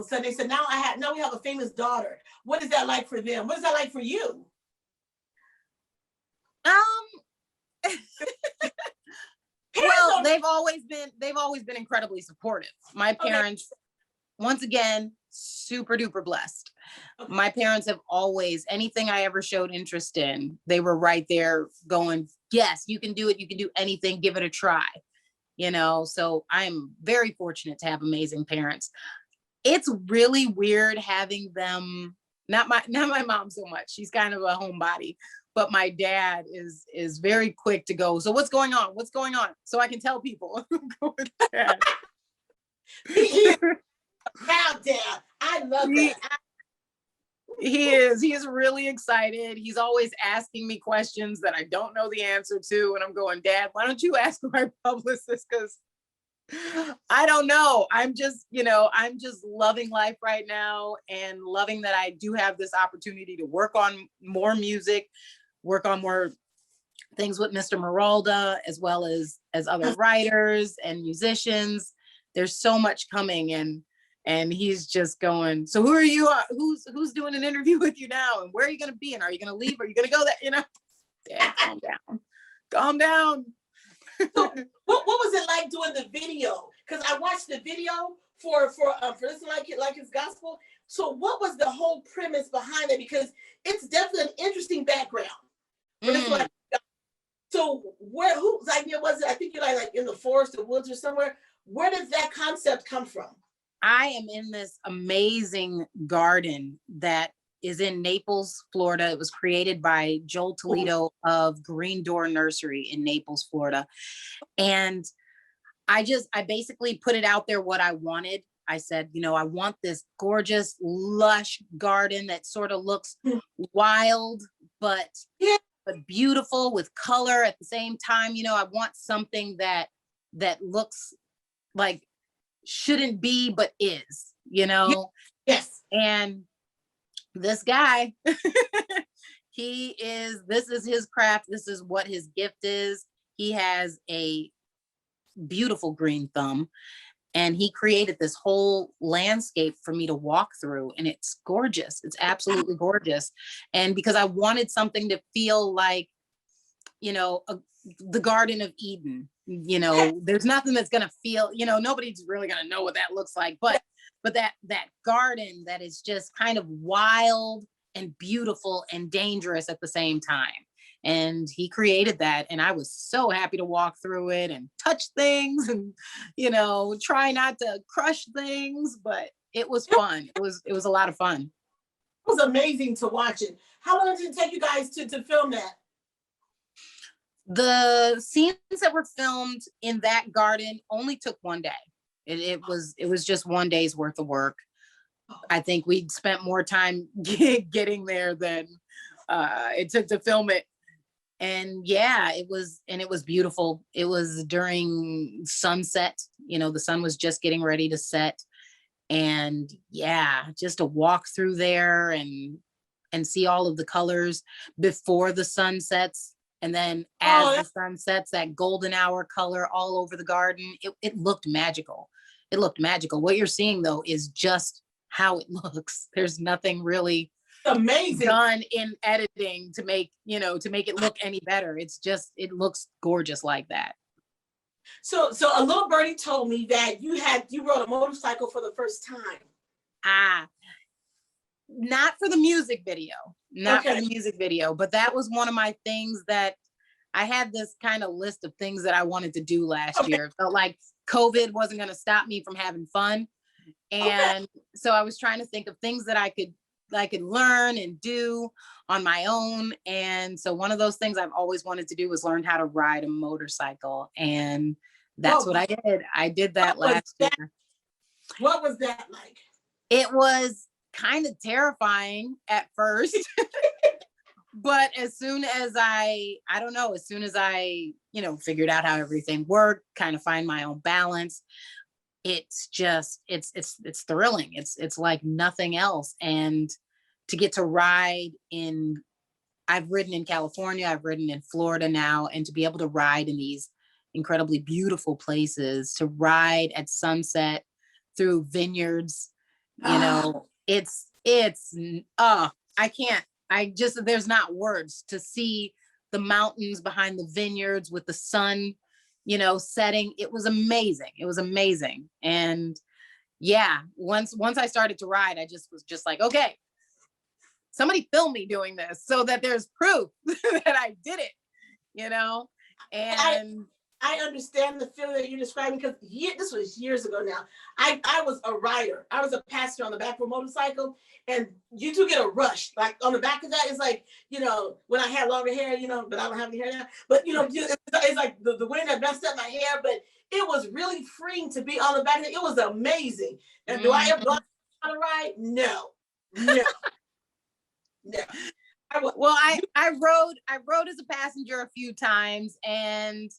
So they said, now we have a famous daughter. What is that like for them? What is that like for you? Well, they've always been incredibly supportive. My parents, once again, super duper blessed. Okay. My parents have always, anything I ever showed interest in, they were right there going, yes, you can do it. You can do anything. Give it a try. You know, so I'm very fortunate to have amazing parents. It's really weird having them, not my mom so much. She's kind of a homebody, but my dad is very quick to go, so what's going on? What's going on? So I can tell people. Proud dad. I love that. He is really excited. He's always asking me questions that I don't know the answer to. And I'm going, Dad, why don't you ask my publicist? Because I don't know. I'm just loving life right now and loving that I do have this opportunity to work on more music, work on more things with Mr. Meralda, as well as other writers and musicians. There's so much coming, and he's just going, so who are you? Who's doing an interview with you now? And where are you going to be? And are you going to leave? Are you going to go there? You know, Dad, calm down. So what was it like doing the video? Because I watched the video for Listen Like It's Gospel. So what was the whole premise behind it? Because it's definitely an interesting background. So whose idea was it? I think you're like in the forest or woods or somewhere. Where did that concept come from? I am in this amazing garden that is in Naples, Florida. It was created by Joel Toledo of Green Door Nursery in Naples, Florida. And I basically put it out there what I wanted. I said, I want this gorgeous, lush garden that sort of looks wild, but beautiful with color at the same time. I want something that looks like shouldn't be, but is, Yes. And this guy, this is his craft. This is what his gift is. He has a beautiful green thumb, and he created this whole landscape for me to walk through, and it's gorgeous. It's absolutely gorgeous. And because I wanted something to feel like, the Garden of Eden, there's nothing that's going to feel, nobody's really going to know what that looks like, but that garden that is just kind of wild and beautiful and dangerous at the same time. And he created that. And I was so happy to walk through it and touch things and, try not to crush things, but it was fun. It was a lot of fun. It was amazing to watch it. How long did it take you guys to film that? The scenes that were filmed in that garden only took one day. It was just one day's worth of work. I think we spent more time getting there than it took to film it. And yeah, it was beautiful. It was during sunset. The sun was just getting ready to set. And yeah, just to walk through there and see all of the colors before the sun sets. And then as the sun sets, that golden hour color all over the garden, it looked magical. It looked magical. What you're seeing, though, is just how it looks. There's nothing really amazing done in editing to make it look any better. It's just, it looks gorgeous like that. So a little birdie told me that you rode a motorcycle for the first time. Not for the music video. For the music video, but that was one of my things that I had this kind of list of things that I wanted to do last year. It felt like COVID wasn't going to stop me from having fun. And so I was trying to think of things that I could learn and do on my own. And so one of those things I've always wanted to do was learn how to ride a motorcycle. And that's what I did. I did that last year. What was that like? It was kind of terrifying at first, but as soon as I figured out how everything worked, kind of find my own balance, it's just, it's thrilling. It's like nothing else. And to get to ride I've ridden in California, I've ridden in Florida now, and to be able to ride in these incredibly beautiful places, to ride at sunset through vineyards You know, I can't, there's not words to see the mountains behind the vineyards with the sun, setting. It was amazing. It was amazing. And yeah, once I started to ride, I just was just like, okay, somebody film me doing this so that there's proof that I did it, and I understand the feeling that you're describing, because this was years ago now. I was a rider. I was a passenger on the back of a motorcycle, and you do get a rush. Like on the back of that, it's like, when I had longer hair, but I don't have any hair now. But, it's like the wind that messed up my hair, but it was really freeing to be on the back of it. It was amazing. And do I ever go on a ride? No. No. Well, I rode as a passenger a few times, and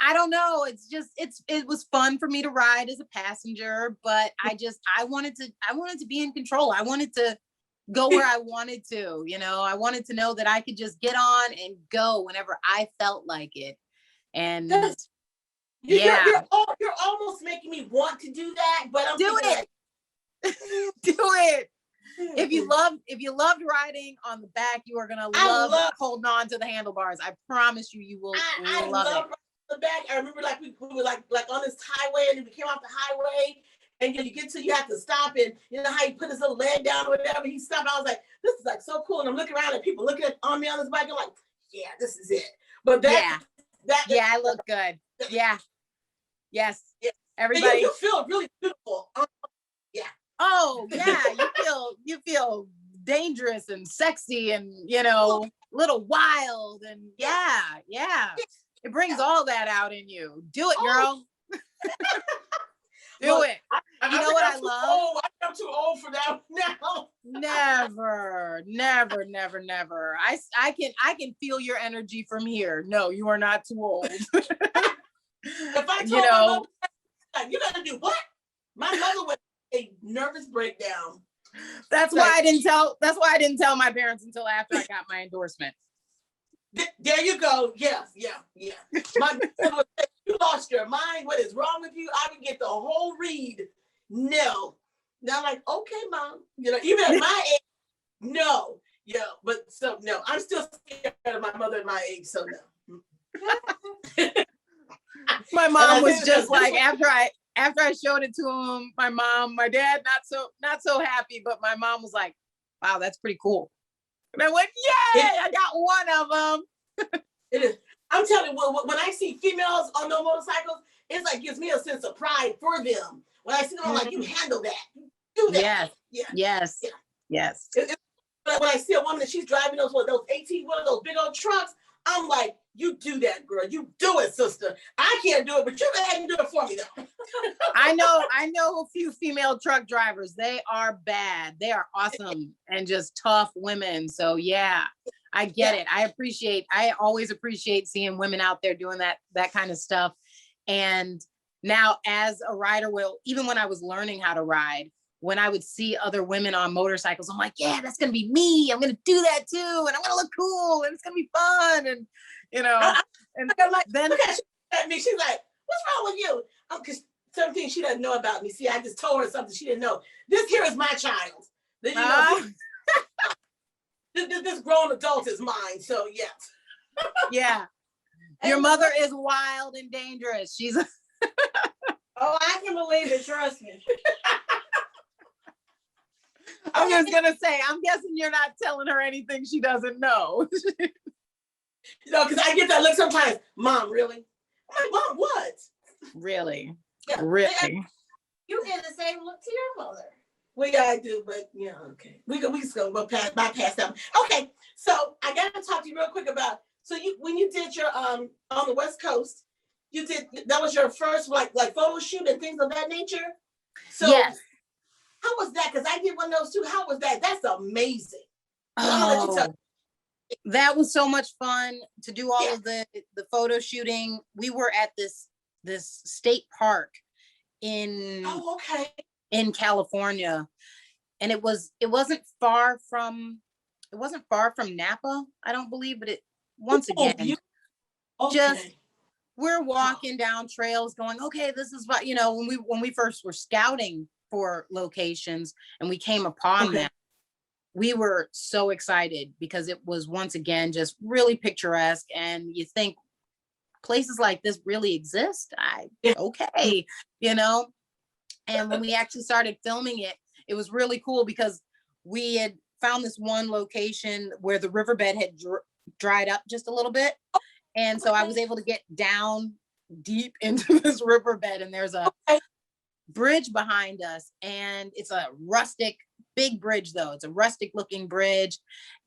I don't know. It was fun for me to ride as a passenger, but I wanted to be in control. I wanted to go where I wanted to, I wanted to know that I could just get on and go whenever I felt like it. And you're almost making me want to do that, but I'm do it. Do it. If you loved riding on the back, you are gonna love holding on to the handlebars. I promise you, you will love it. The back. I remember we were like on this highway, and then we came off the highway, and you have to stop, and how he put his little leg down or whatever. He stopped. I was like, this is like so cool. And I'm looking around and people looking on me on this bike. I'm like, yeah, this is it. But I look good. Yeah. Yes. Yeah. Everybody. You feel really beautiful. Yeah. Oh yeah. You feel dangerous and sexy and little wild, and yeah. It brings all that out in you. Do it, girl. Do it. You know what I love? I'm too old for that now. Never. I can feel your energy from here. No, you are not too old. If I told my mother, you gotta do what? My mother would a nervous breakdown. That's why I didn't tell my parents until after I got my endorsement. There you go. Yeah. My mother would say, you lost your mind. What is wrong with you? I would get the whole read. No. Now I'm like, okay, Mom. Even at my age, no. Yeah, but so no. I'm still scared of my mother at my age, so no. My mom was just like, after I showed it to him, my dad not so happy, but my mom was like, wow, that's pretty cool. And I went, yay, I got one of them. It is. I'm telling you, when I see females on those motorcycles, it's like gives me a sense of pride for them. When I see them, I'm like, you handle that. You do that. Yes. But when I see a woman that she's driving those 18 one of those big old trucks, I'm like, you do that, girl. You do it, sister. I can't do it, but you go ahead and do it for me, though. I know a few female truck drivers. They are bad. They are awesome and just tough women. So yeah, I get it. I always appreciate seeing women out there doing that kind of stuff. And now as a rider, even when I was learning how to ride, when I would see other women on motorcycles, I'm like, yeah, that's gonna be me. I'm gonna do that too, and I'm gonna look cool, and it's gonna be fun, and and I'm like, then look at me. She's like, what's wrong with you? Because some things she doesn't know about me. See, I just told her something she didn't know. This here is my child. This grown adult is mine. So yeah. Yeah. Your mother is wild and dangerous. She's. Oh, I can believe it. Trust me. I was gonna say, I'm guessing you're not telling her anything she doesn't know. Because I get that look sometimes. Mom, really? I'm like, Mom, what? Really? Yeah. Really? You get the same look to your mother. Well, yeah, I do, but yeah, okay. We just go bypass that. Okay, so I got to talk to you real quick about. So when you did your on the West Coast, that was your first like photo shoot and things of that nature. So yes. How was that? Because I did one of those too. How was that? That's amazing. Oh, that was so much fun to do all of the photo shooting. We were at this state park in California, and it wasn't far from Napa, I don't believe, but just we're walking down trails going, okay, this is what when we first were scouting for locations and we came upon them, we were so excited because it was once again just really picturesque. And you think places like this really exist? Okay, you know. And when we actually started filming it, it was really cool because we had found this one location where the riverbed had dried up just a little bit. And so I was able to get down deep into this riverbed, and there's a bridge behind us, and it's a rustic, big bridge though. It's a rustic looking bridge,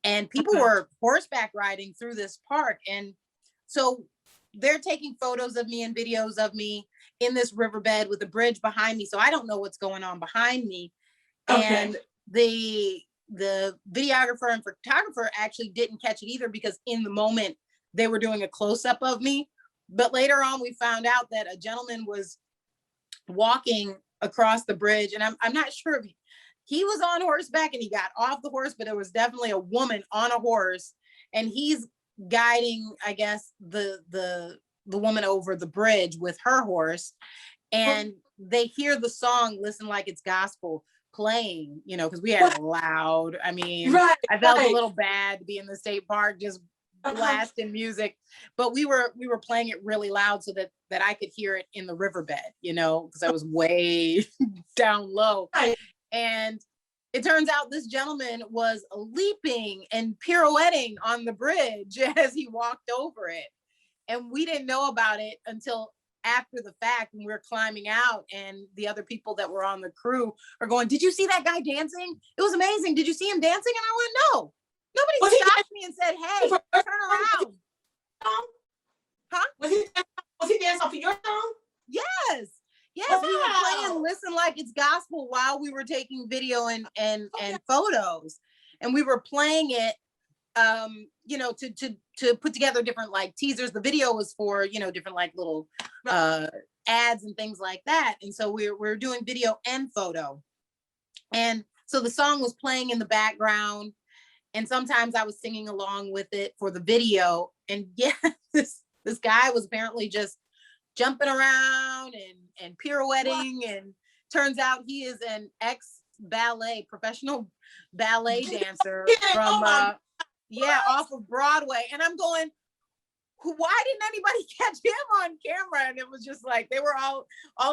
and people were horseback riding through this park. And so they're taking photos of me and videos of me in this riverbed with a bridge behind me. So I don't know what's going on behind me. And the videographer and photographer actually didn't catch it either, because in the moment they were doing a close-up of me. But later on, we found out that a gentleman was walking across the bridge, and I'm not sure if he was on horseback and he got off the horse, but it was definitely a woman on a horse, and he's guiding, I guess, the woman over the bridge with her horse. And they hear the song "Listen Like It's Gospel" playing, you know, because we had loud. I mean, I felt a little bad to be in the state park just blasting music, but we were playing it really loud so that I could hear it in the riverbed, you know, because I was way down low. And it turns out this gentleman was leaping and pirouetting on the bridge as he walked over it, and we didn't know about it until after the fact, when we were climbing out, and the other people that were on the crew are going, "Did you see that guy dancing? It was amazing. Did you see him dancing?" And I went, "No." Nobody stopped me and said, "Hey, turn around." Huh? Was he dancing off of your song? Yes. Yes, we were playing "Listen Like It's Gospel" while we were taking video and photos. And we were playing it, you know, to put together different like teasers. The video was for, you know, different like little ads and things like that. And so we're doing video and photo. And so the song was playing in the background, and sometimes I was singing along with it for the video. And yeah, this guy was apparently just jumping around and pirouetting. And turns out he is an professional ballet dancer from off of Broadway. And I'm going, why didn't anybody catch him on camera? And it was just like they were all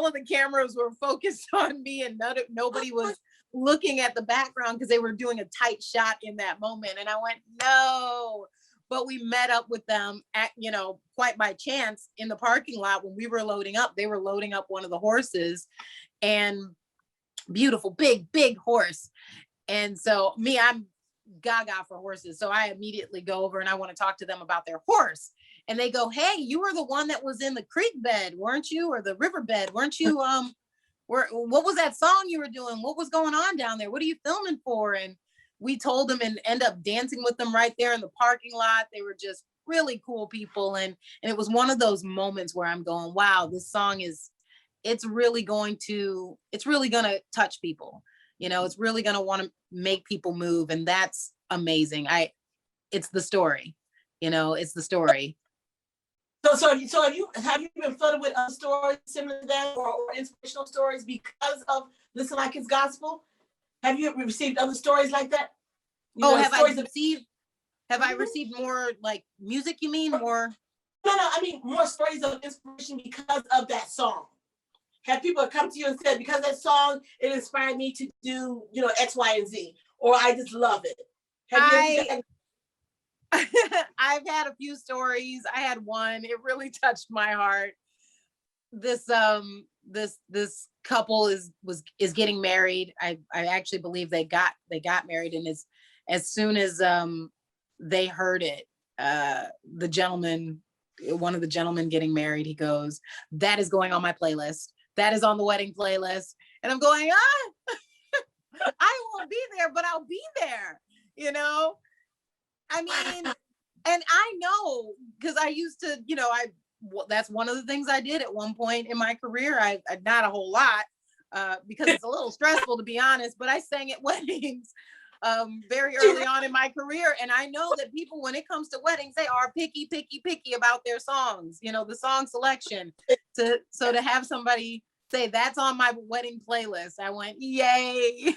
of the cameras were focused on me, and nobody was looking at the background because they were doing a tight shot in that moment. And I went, no. But we met up with them at, you know, quite by chance in the parking lot when we were loading up. They were loading up one of the horses, and beautiful, big horse. And so I'm gaga for horses. So I immediately go over and I want to talk to them about their horse. And they go, "Hey, you were the one that was in the creek bed, weren't you? Or the river bed, weren't you? What was that song you were doing? What was going on down there? What are you filming for?" And we told them and end up dancing with them right there in the parking lot. They were just really cool people. And it was one of those moments where I'm going, wow, this song it's really going to touch people. You know, it's really going to want to make people move. And that's amazing. It's the story, you know, it's the story. So have you been flooded with other stories similar to that, or inspirational stories because of "Listen Like It's Gospel"? Have you received other stories like that? Have I received more like music, you mean? More? No, I mean more stories of inspiration because of that song. Have people come to you and said, because of that song, it inspired me to do, you know, X, Y, and Z, or I just love it? I've had a few stories. I had one, it really touched my heart. This couple is getting married. I actually believe they got married, and as soon as they heard it, one of the gentlemen getting married, he goes, "That is going on my playlist. That is on the wedding playlist." And I'm going, I won't be there, but I'll be there, you know? I mean, and I know, because I used to, you know, that's one of the things I did at one point in my career. I not a whole lot, because it's a little stressful, to be honest, but I sang at weddings very early on in my career. And I know that people, when it comes to weddings, they are picky about their songs, you know, the song selection. So to have somebody say that's on my wedding playlist. I went, yay.